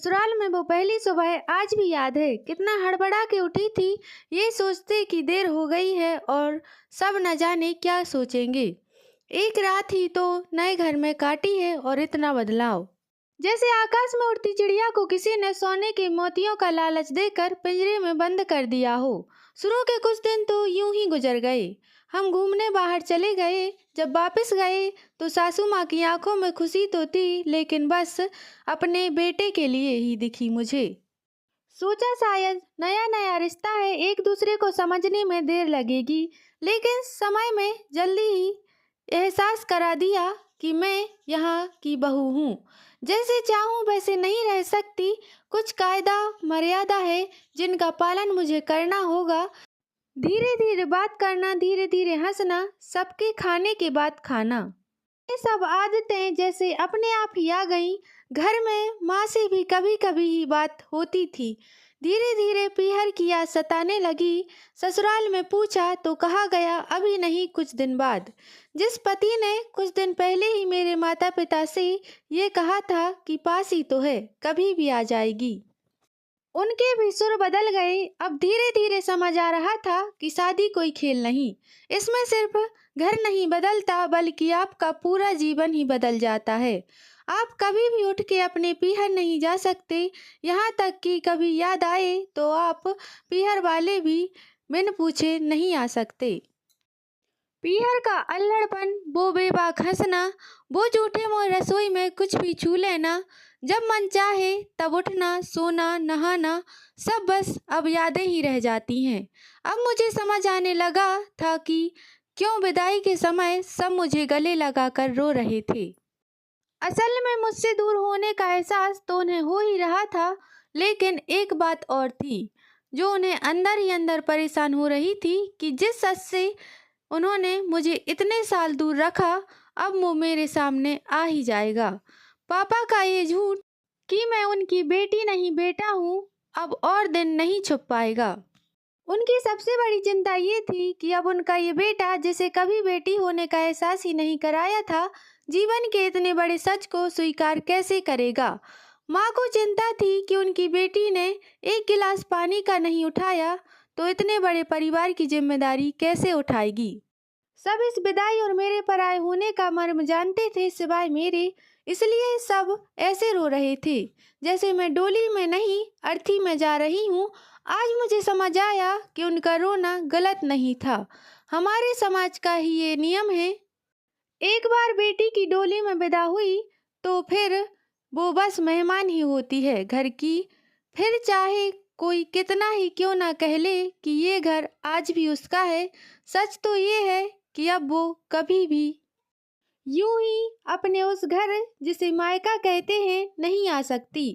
ससुराल में वो पहली सुबह आज भी याद है। कितना हड़बड़ा के उठी थी, ये सोचते कि देर हो गई है और सब न जाने क्या सोचेंगे। एक रात ही तो नए घर में काटी है और इतना बदलाव। जैसे आकाश में उड़ती चिड़िया को किसी ने सोने के मोतियों का लालच देकर पिंजरे में बंद कर दिया हो। शुरू के कुछ दिन तो यूं ही गुजर गए। हम घूमने बाहर चले गए। जब वापस गए तो सासू माँ की आंखों में खुशी तो थी, लेकिन बस अपने बेटे के लिए ही दिखी मुझे। सोचा शायद नया नया रिश्ता है, एक दूसरे को समझने में देर लगेगी, लेकिन समय में जल्दी ही एहसास करा दिया कि मैं यहाँ की बहू हूँ। जैसे चाहूँ वैसे नहीं रह सकती। कुछ कायदा मर्यादा है जिनका पालन मुझे करना होगा। धीरे धीरे बात करना, धीरे धीरे हंसना, सबके खाने के बाद खाना, ये सब आदतें जैसे अपने आप ही आ गईं। घर में माँ से भी कभी कभी ही बात होती थी। धीरे धीरे पीहर की याद सताने लगी। ससुराल में पूछा तो कहा गया अभी नहीं, कुछ दिन बाद। जिस पति ने कुछ दिन पहले ही मेरे माता पिता से ये कहा था कि पास ही तो है, कभी भी आ जाएगी, उनके भी सुर बदल गए। अब धीरे धीरे समझ आ रहा था कि शादी कोई खेल नहीं। इसमें सिर्फ घर नहीं बदलता, बल्कि आपका पूरा जीवन ही बदल जाता है। आप कभी भी उठ के अपने पीहर नहीं जा सकते। यहाँ तक कि कभी याद आए तो आप पीहर वाले भी बिन पूछे नहीं आ सकते। पीहर का अल्हड़पन, वो बेबाक हंसना, वो झूठे मोह रसोई में कुछ भी छू लेना, जब मन चाहे तब उठना, सोना, नहाना, सब बस अब यादें ही रह जाती हैं। अब मुझे समझ आने लगा था कि क्यों विदाई के समय सब मुझे गले लगाकर रो रहे थे। असल में मुझसे दूर होने का एहसास तो उन्हें हो ही रहा था, लेकिन एक बात और थी जो उन्हें अंदर ही अंदर परेशान हो रही थी कि जिस सच से उन्होंने मुझे इतने साल दूर रखा, अब वो मेरे सामने आ ही जाएगा। पापा का ये झूठ कि मैं उनकी बेटी नहीं बेटा हूँ, अब और दिन नहीं छुप पाएगा। उनकी सबसे बड़ी चिंता ये थी कि अब उनका ये बेटा, जिसे कभी बेटी होने का एहसास ही नहीं कराया था, जीवन के इतने बड़े सच को स्वीकार कैसे करेगा। माँ को चिंता थी कि उनकी बेटी ने एक गिलास पानी का नहीं उठाया तो इतने बड़े परिवार की जिम्मेदारी कैसे उठाएगी। सब इस विदाई और मेरे पराये होने का मर्म जानते थे सिवाय मेरे, इसलिए सब ऐसे रो रहे थे जैसे मैं डोली में नहीं अर्थी में जा रही हूँ। आज मुझे समझ आया कि उनका रोना गलत नहीं था, हमारे समाज का ही ये नियम है। एक बार बेटी की डोली में विदा हुई तो फिर वो बस मेहमान ही होती है घर की। फिर चाहे कोई कितना ही क्यों ना कह ले कि ये घर आज भी उसका है, सच तो ये है कि अब वो कभी भी यूं ही अपने उस घर जिसे मायका कहते हैं नहीं आ सकती।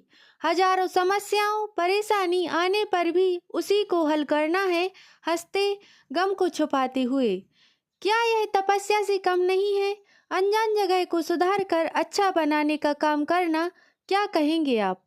हजारों समस्याओं परेशानी आने पर भी उसी को हल करना है, हंसते, गम को छुपाते हुए। क्या यह तपस्या से कम नहीं है? अनजान जगह को सुधार कर अच्छा बनाने का काम करना। क्या कहेंगे आप?